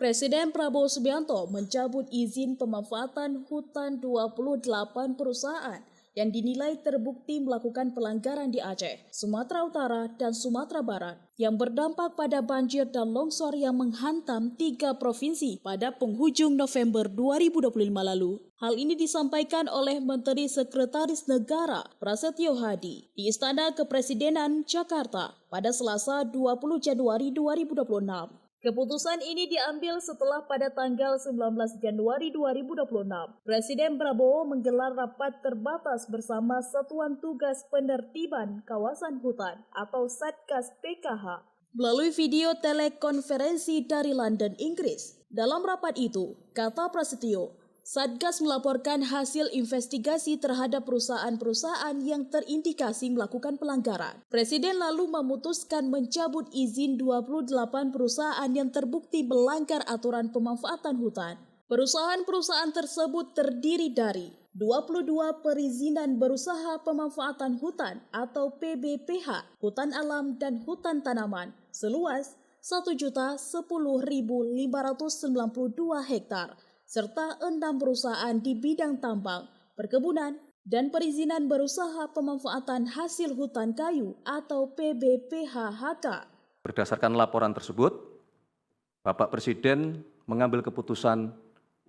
Presiden Prabowo Subianto mencabut izin pemanfaatan hutan 28 perusahaan yang dinilai terbukti melakukan pelanggaran di Aceh, Sumatera Utara, dan Sumatera Barat yang berdampak pada banjir dan longsor yang menghantam 3 provinsi pada penghujung November 2025 lalu. Hal ini disampaikan oleh Menteri Sekretaris Negara Prasetyo Hadi di Istana Kepresidenan Jakarta pada Selasa 20 Januari 2026. Keputusan ini diambil setelah pada tanggal 19 Januari 2026, Presiden Prabowo menggelar rapat terbatas bersama Satuan Tugas Penertiban Kawasan Hutan atau Satgas PKH melalui video telekonferensi dari London, Inggris. Dalam rapat itu, kata Prasetyo, Satgas melaporkan hasil investigasi terhadap perusahaan-perusahaan yang terindikasi melakukan pelanggaran. Presiden lalu memutuskan mencabut izin 28 perusahaan yang terbukti melanggar aturan pemanfaatan hutan. Perusahaan-perusahaan tersebut terdiri dari 22 perizinan berusaha pemanfaatan hutan atau PBPH, hutan alam dan hutan tanaman seluas 1.010.592 hektar. Serta 6 perusahaan di bidang tambang, perkebunan, dan perizinan berusaha pemanfaatan hasil hutan kayu atau PBPH-HK. Berdasarkan laporan tersebut, Bapak Presiden mengambil keputusan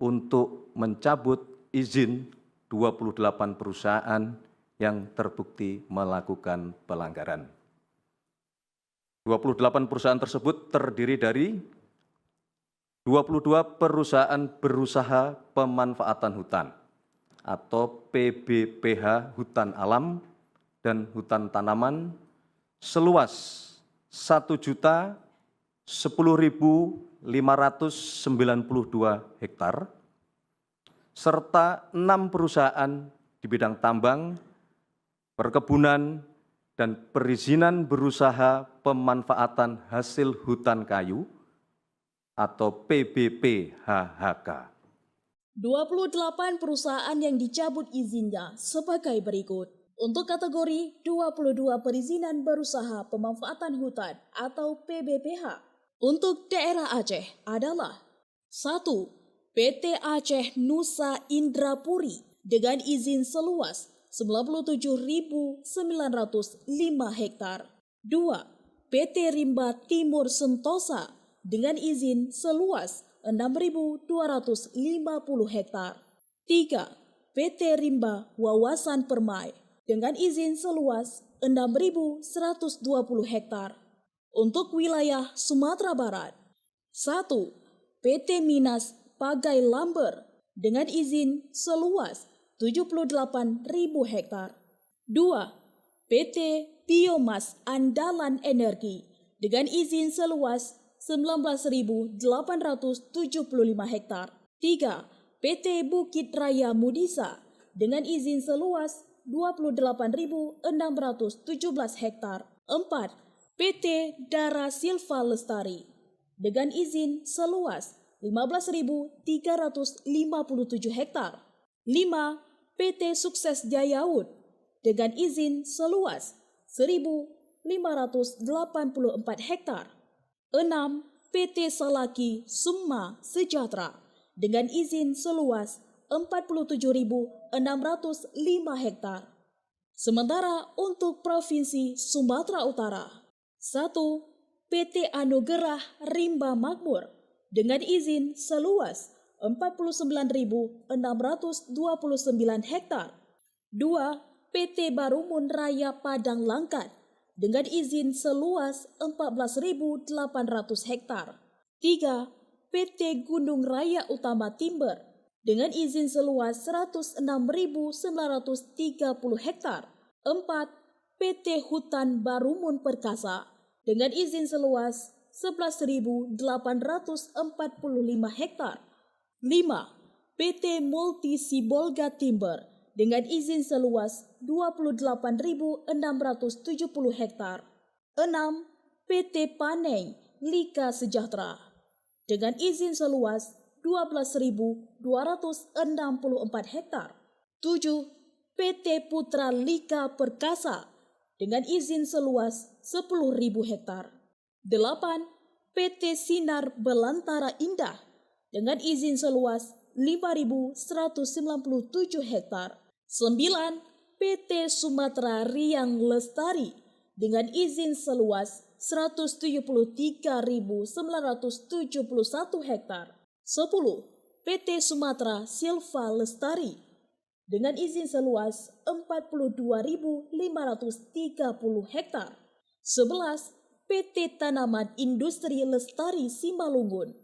untuk mencabut izin 28 perusahaan yang terbukti melakukan pelanggaran. 28 perusahaan tersebut terdiri dari 22 perusahaan berusaha pemanfaatan hutan atau PBPH hutan alam dan hutan tanaman seluas 1.010.592 hektar serta 6 perusahaan di bidang tambang, perkebunan, dan perizinan berusaha pemanfaatan hasil hutan kayu atau PBPH-HK. 28 perusahaan yang dicabut izinnya sebagai berikut. Untuk kategori 22 perizinan berusaha pemanfaatan hutan atau PBPH. Untuk daerah Aceh adalah 1. PT Aceh Nusa Indrapuri dengan izin seluas 97.905 hektar. 2. PT Rimba Timur Sentosa dengan izin seluas 6.250 hektar. 3. PT Rimba Wawasan Permai dengan izin seluas 6.120 hektar. Untuk wilayah Sumatera Barat, 1. PT Minas Pagai Lamber dengan izin seluas 78.000 hektar. 2. PT Biomas Andalan Energi dengan izin seluas 19.875 hektar. 3. PT Bukit Raya Mudisa dengan izin seluas 28.617 hektar. 4. PT Dara Silva Lestari dengan izin seluas 15.357 hektar. 5. PT Sukses Jayaud dengan izin seluas 1.584 hektar. 6. PT Salaki Summa Sejahtera dengan izin seluas 47.605 hektar. Sementara untuk Provinsi Sumatera Utara, 1. PT Anugerah Rimba Makmur dengan izin seluas 49.629 hektar. 2. PT Barumun Raya Padang Langkat dengan izin seluas 14.800 hektar. 3. PT Gunung Raya Utama Timber dengan izin seluas 106.930 hektar. 4. PT Hutan Barumun Perkasa dengan izin seluas 11.845 hektar. 5. PT Multi Sibolga Timber dengan izin seluas 28.670 hektar. 6. PT Paneng Lika Sejahtera dengan izin seluas 12.264 hektar. 7. PT Putra Lika Perkasa dengan izin seluas 10.000 hektar. 8. PT Sinar Belantara Indah dengan izin seluas 5.197 hektar. 9. PT Sumatera Riang Lestari dengan izin seluas 173.971 hektar. 10. PT Sumatera Silva Lestari dengan izin seluas 42.530 hektar. 11. PT Tanaman Industri Lestari Simalungun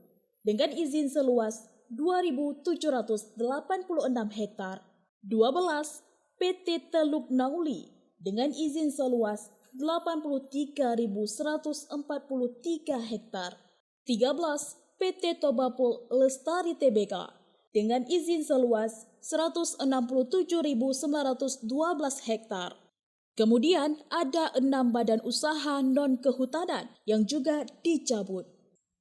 dengan izin seluas 2.786 hektar. 12. PT Teluk Nauli dengan izin seluas 83.143 hektar. 13. PT Tobapul Lestari Tbk dengan izin seluas 167.912 hektar. Kemudian ada 6 badan usaha non-kehutanan yang juga dicabut.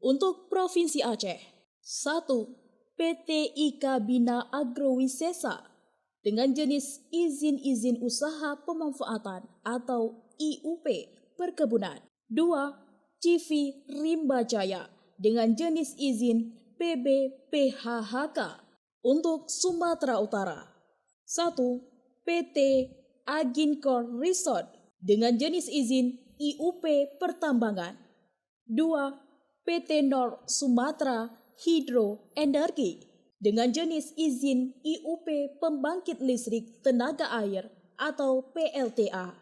Untuk Provinsi Aceh, 1. PT Ika Bina Agrowisesa dengan jenis izin usaha pemanfaatan atau IUP perkebunan. 2. Civi Rimba Jaya dengan jenis izin PBPHHK untuk Sumatera Utara. 1. PT Agincor Resort dengan jenis izin IUP pertambangan. 2. PT Nor Sumatera Hidro Energi dengan jenis izin IUP pembangkit listrik tenaga air atau PLTA.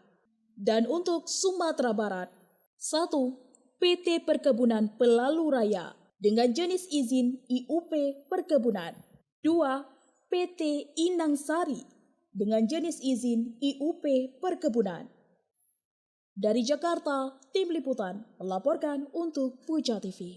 Dan untuk Sumatera Barat, 1. PT Perkebunan Pelalu Raya dengan jenis izin IUP perkebunan. 2. PT Inang Sari dengan jenis izin IUP perkebunan. Dari Jakarta, Tim Liputan melaporkan untuk Puja TV.